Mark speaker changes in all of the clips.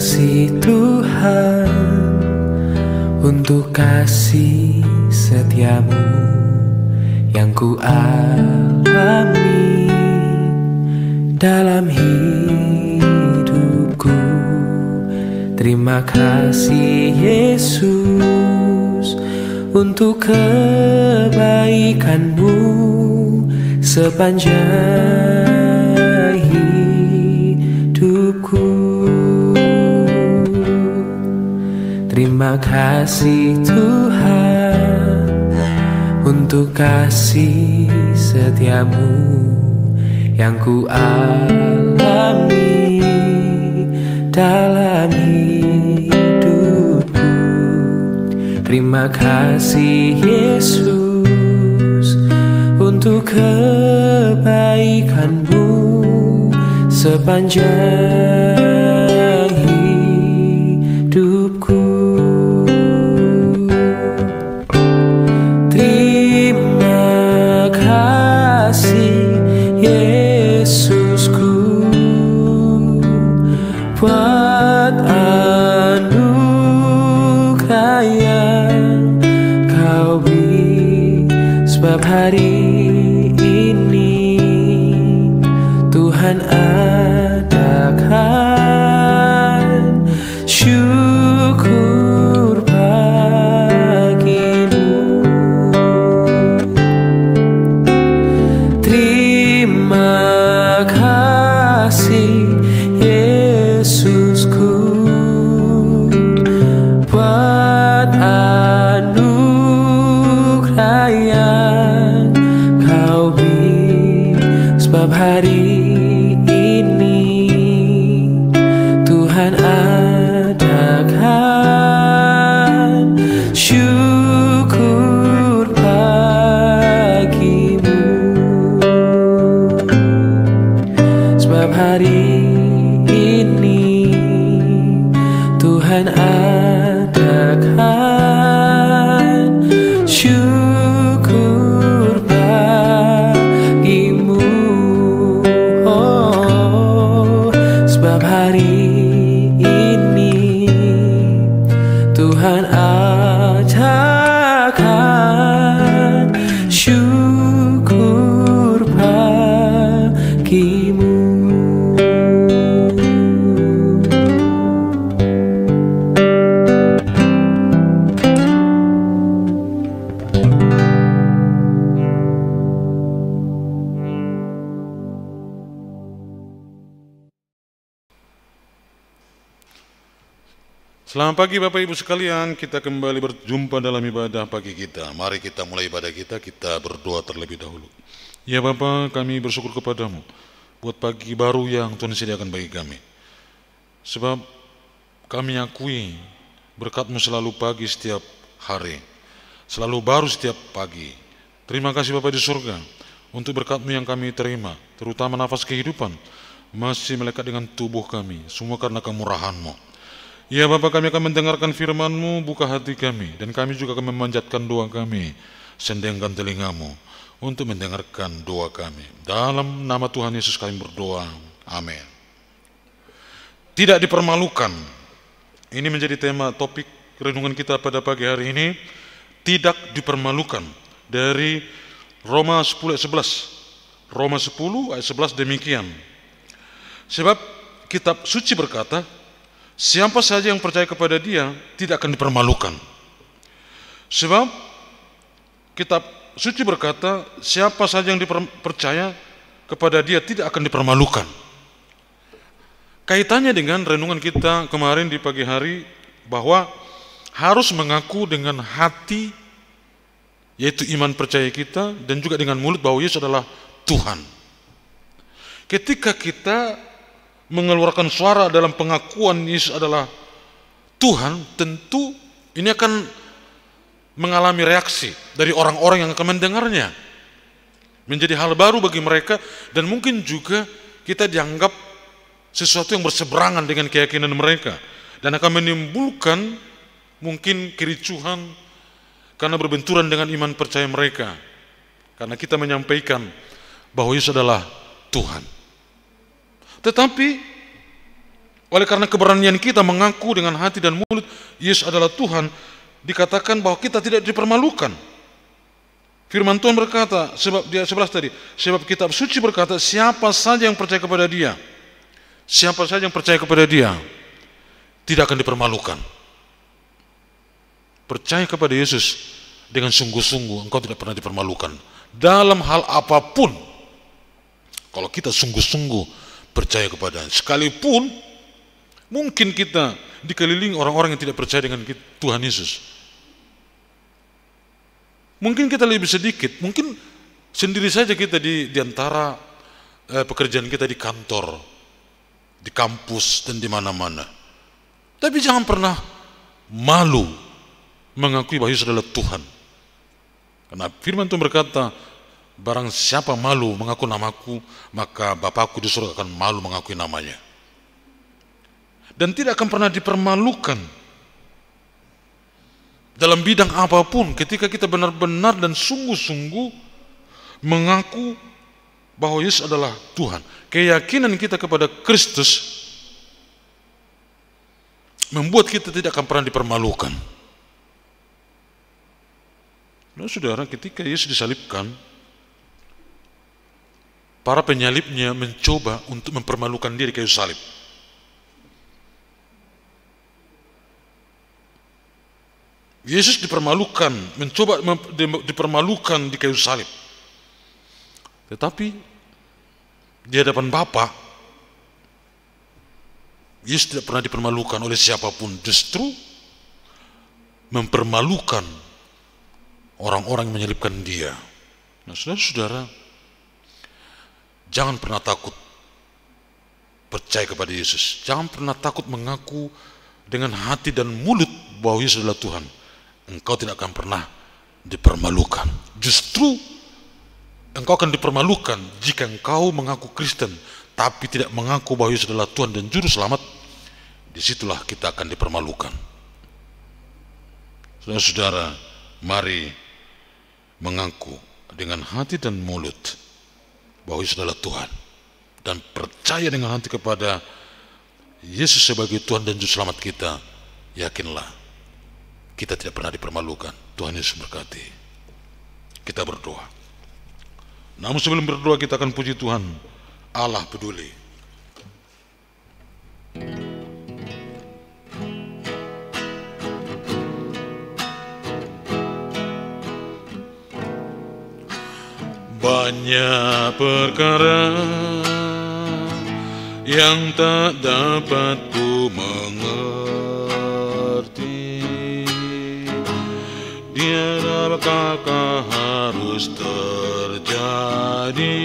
Speaker 1: kasih Tuhan, untuk kasih setiamu yang ku alami dalam hidupku. Terima kasih Yesus untuk kebaikanmu sepanjang hidupku. Terima kasih Tuhan untuk kasih setiamu yang ku alami dalam hidupku. Terima kasih Yesus untuk kebaikanmu sepanjang hidupku. Terima kasih Yesusku buat anugerah yang kau beri, sebab hari ini Tuhan adakan syukur bagimu. Terima kasih Yesusku buat anugerah yang kau beri, sebab hari ini Tuhan adakan syukur bagimu. Sebab hari ini Tuhan adakan syukur bagimu. Oh, sebab hari ini Tuhan adakan syukur bagimu.
Speaker 2: Selamat pagi Bapak Ibu sekalian, kita kembali berjumpa dalam ibadah pagi kita. Mari kita mulai ibadah kita berdoa terlebih dahulu. Ya Bapa, kami bersyukur kepadamu buat pagi baru yang Tuhan sediakan bagi kami. Sebab kami akui berkat-Mu selalu pagi setiap hari, selalu baru setiap pagi. Terima kasih Bapa di surga untuk berkat-Mu yang kami terima, terutama nafas kehidupan masih melekat dengan tubuh kami, semua karena kemurahan-Mu. Ya Bapa, kami akan mendengarkan firman-Mu, buka hati kami, dan kami juga akan memanjatkan doa kami, sendengkan telinga-Mu untuk mendengarkan doa kami. Dalam nama Tuhan Yesus kami berdoa, amin. Tidak dipermalukan, ini menjadi tema topik renungan kita pada pagi hari ini. Tidak dipermalukan, dari Roma 10 ayat 11. Roma 10 ayat 11 demikian. Sebab kitab suci berkata, siapa saja yang percaya kepada Dia tidak akan dipermalukan. Sebab kitab suci berkata, siapa saja yang percaya kepada Dia tidak akan dipermalukan. Kaitannya dengan renungan kita kemarin di pagi hari, bahwa harus mengaku dengan hati, yaitu iman percaya kita, dan juga dengan mulut bahwa Yesus adalah Tuhan. Ketika kita mengeluarkan suara dalam pengakuan Yesus adalah Tuhan, tentu ini akan mengalami reaksi dari orang-orang yang akan mendengarnya. Menjadi hal baru bagi mereka, dan mungkin juga kita dianggap sesuatu yang berseberangan dengan keyakinan mereka, dan akan menimbulkan mungkin kericuhan karena berbenturan dengan iman percaya mereka, karena kita menyampaikan bahwa Yesus adalah Tuhan. Tetapi Oleh karena keberanian kita mengaku dengan hati dan mulut Yesus adalah Tuhan, dikatakan bahwa kita tidak dipermalukan. Firman Tuhan berkata, sebab di ayat 11 tadi, sebab kitab suci berkata, siapa saja yang percaya kepada Dia, siapa saja yang percaya kepada Dia tidak akan dipermalukan. Percaya kepada Yesus dengan sungguh-sungguh, engkau tidak pernah dipermalukan dalam hal apapun. Kalau kita sungguh-sungguh percaya kepada, sekalipun mungkin kita dikelilingi orang-orang yang tidak percaya dengan Tuhan Yesus. Mungkin kita lebih sedikit, mungkin sendiri saja kita di antara pekerjaan kita di kantor, di kampus dan di mana-mana. Tapi jangan pernah malu mengakui bahwa Yesus adalah Tuhan. Karena firman Tuhan berkata, barang siapa malu mengaku namaku, maka Bapakku di surga akan malu mengakui namanya. Dan tidak akan pernah dipermalukan dalam bidang apapun ketika kita benar-benar dan sungguh-sungguh mengaku bahwa Yesus adalah Tuhan. Keyakinan kita kepada Kristus membuat kita tidak akan pernah dipermalukan. Nah, saudara, ketika Yesus disalibkan, para penyalibnya mencoba untuk mempermalukan dia di kayu salib. Yesus dipermalukan, mencoba dipermalukan di kayu salib. Tetapi di hadapan Bapa, Yesus tidak pernah dipermalukan oleh siapapun, justru mempermalukan orang-orang yang menyalibkan dia. Nah, saudara-saudara, jangan pernah takut percaya kepada Yesus. Jangan pernah takut mengaku dengan hati dan mulut bahwa Yesus adalah Tuhan. Engkau tidak akan pernah dipermalukan. Justru engkau akan dipermalukan jika engkau mengaku Kristen tapi tidak mengaku bahwa Yesus adalah Tuhan dan Juru Selamat. Disitulah kita akan dipermalukan. Saudara-saudara, mari mengaku dengan hati dan mulut bahwa Yesus adalah Tuhan dan percaya dengan hati kepada Yesus sebagai Tuhan dan Juru Selamat kita. Yakinlah, kita tidak pernah dipermalukan. Tuhan Yesus berkati. Kita berdoa. Namun sebelum berdoa, kita akan puji Tuhan. Allah peduli. Banyak perkara yang tak dapat ku mengerti, tiada apakah harus terjadi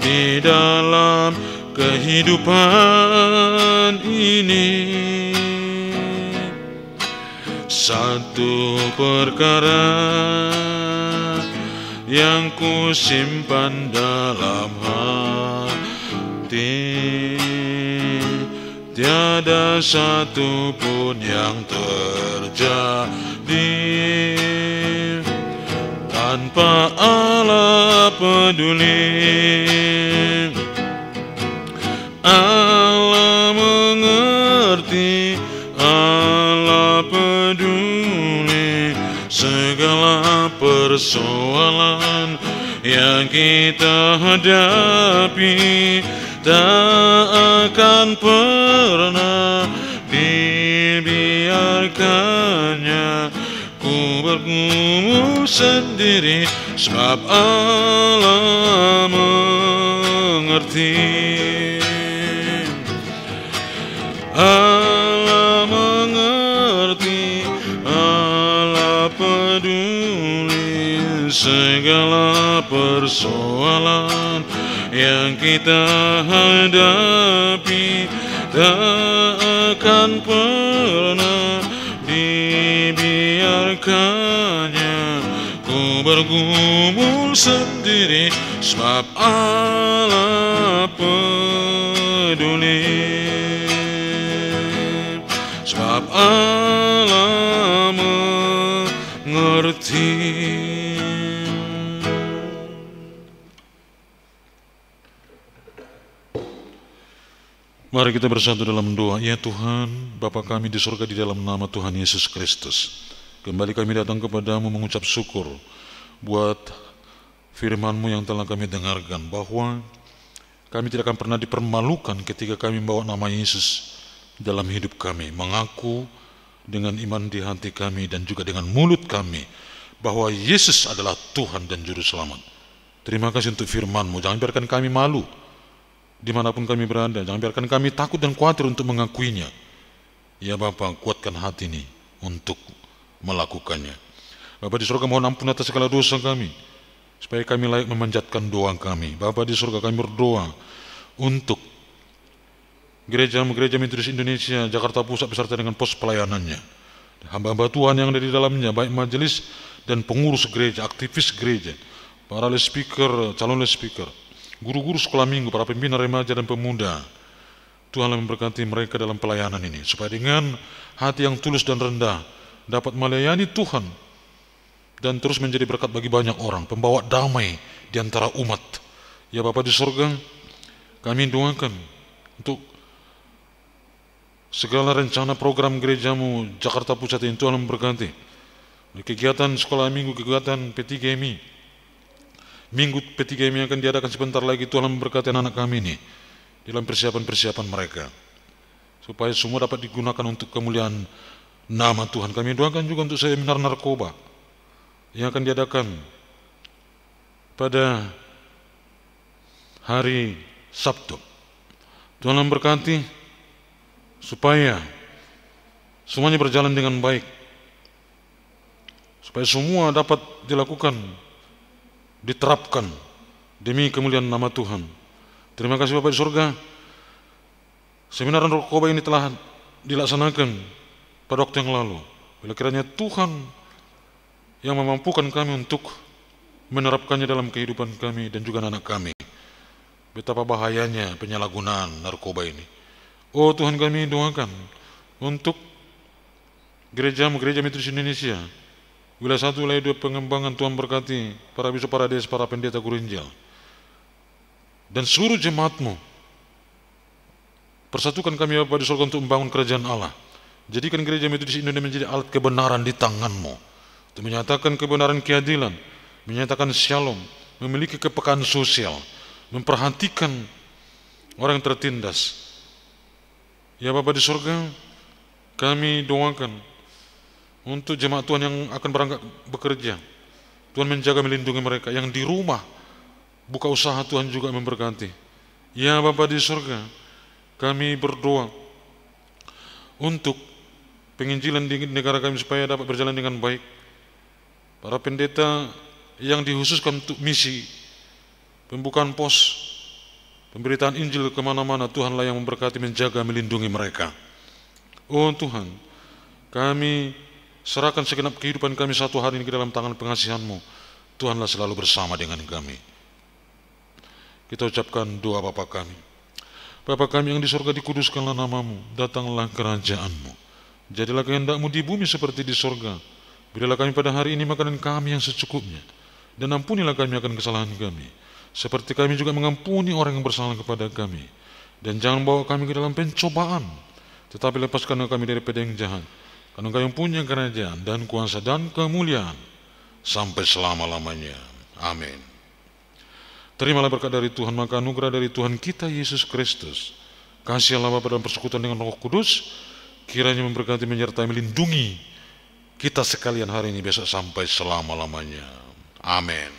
Speaker 2: di dalam kehidupan ini. Satu perkara yang ku simpan dalam hati, tiada satu pun yang terjadi tanpa Allah peduli. Allah mengerti, Allah peduli segala persoalan yang kita hadapi. Tak akan pernah dibiarkannya ku bergumul sendiri, sebab Allah mengerti. Allah mengerti, Allah peduli segala persoalan yang kita hadapi. Tak akan pernah dibiarkannya ku bergumul sendiri, sebab Allah peduli, sebab Allah mengerti. Mari kita bersatu dalam doa. Ya Tuhan, Bapa kami di surga, di dalam nama Tuhan Yesus Kristus, kembali kami datang kepadamu mengucap syukur buat firman-Mu yang telah kami dengarkan, bahwa kami tidak akan pernah dipermalukan ketika kami membawa nama Yesus dalam hidup kami, mengaku dengan iman di hati kami dan juga dengan mulut kami bahwa Yesus adalah Tuhan dan Juru Selamat. Terima kasih untuk firman-Mu. Jangan biarkan kami malu dimanapun kami berada. Jangan biarkan kami takut dan khawatir untuk mengakuinya. Ya Bapa, kuatkan hati ini untuk melakukannya. Bapa di surga, mohon ampun atas segala dosa kami, supaya kami layak memanjatkan doa kami. Bapa di surga, kami berdoa untuk gereja Metodis Indonesia Jakarta Pusat beserta dengan pos pelayanannya, hamba-hamba Tuhan yang ada di dalamnya, baik majelis dan pengurus gereja, aktivis gereja, para speaker, calon speaker, guru-guru sekolah minggu, para pembina remaja dan pemuda. Tuhanlah memberkati mereka dalam pelayanan ini, supaya dengan hati yang tulus dan rendah dapat melayani Tuhan dan terus menjadi berkat bagi banyak orang, pembawa damai di antara umat. Ya Bapa di surga, kami doakan untuk segala rencana program gerejamu Jakarta Pusat ini, Tuhan memberkati. Kegiatan sekolah minggu, kegiatan P3MI, minggu P3MI akan diadakan sebentar lagi. Tuhan memberkati anak kami ini dalam persiapan-persiapan mereka, supaya semua dapat digunakan untuk kemuliaan nama Tuhan. Kami doakan juga untuk seminar narkoba yang akan diadakan pada hari Sabtu. Tuhan memberkati supaya semuanya berjalan dengan baik, supaya semua dapat dilakukan, diterapkan demi kemuliaan nama Tuhan. Terima kasih Bapak di surga. Seminar narkoba ini telah dilaksanakan pada waktu yang lalu. Bila kiranya Tuhan yang memampukan kami untuk menerapkannya dalam kehidupan kami dan juga anak kami. Betapa bahayanya penyalahgunaan narkoba ini. Oh Tuhan, kami doakan untuk gereja Metodis Indonesia, wilayah 1, wilayah 2 pengembangan. Tuhan berkati para bisu, para des, para pendeta, guru Injil, dan seluruh jemaat-Mu. Persatukan kami Bapa di surga untuk membangun kerajaan Allah. Jadikan gereja Metodis Indonesia menjadi alat kebenaran di tangan-Mu, untuk menyatakan kebenaran, keadilan, menyatakan shalom, memiliki kepekaan sosial, memperhatikan orang yang tertindas. Ya Bapa di surga, kami doakan untuk jemaat Tuhan yang akan berangkat bekerja. Tuhan menjaga, melindungi mereka. Yang di rumah buka usaha, Tuhan juga memberkati. Ya Bapa di surga, kami berdoa untuk penginjilan di negara kami supaya dapat berjalan dengan baik. Para pendeta yang dikhususkan untuk misi pembukaan pos, pemberitaan Injil kemana-mana, Tuhanlah yang memberkati, menjaga, melindungi mereka. Oh Tuhan, kami serahkan segenap kehidupan kami satu hari ini ke dalam tangan pengasihan-Mu. Tuhanlah selalu bersama dengan kami. Kita ucapkan doa Bapa kami. Bapa kami yang di surga, dikuduskanlah nama-Mu, datanglah kerajaan-Mu. Jadilah kehendak-Mu di bumi seperti di surga. Berilah kami pada hari ini makanan kami yang secukupnya, dan ampunilah kami akan kesalahan kami, seperti kami juga mengampuni orang yang bersalah kepada kami. Dan jangan bawa kami ke dalam pencobaan, tetapi lepaskanlah kami daripada yang jahat. Karena Engkau yang punya kerajaan dan kuasa dan kemuliaan sampai selama-lamanya. Amin. Terimalah berkat dari Tuhan, maka anugerah dari Tuhan kita Yesus Kristus, kasih Allah Bapa dan persekutuan dengan Roh Kudus, kiranya memberkati, menyertai, melindungi kita sekalian hari ini, besok sampai selama-lamanya. Amin.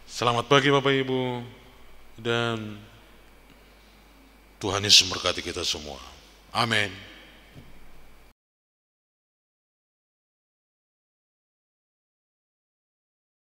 Speaker 2: Selamat pagi Bapak Ibu, dan Tuhan Yesus memberkati kita semua. Amin.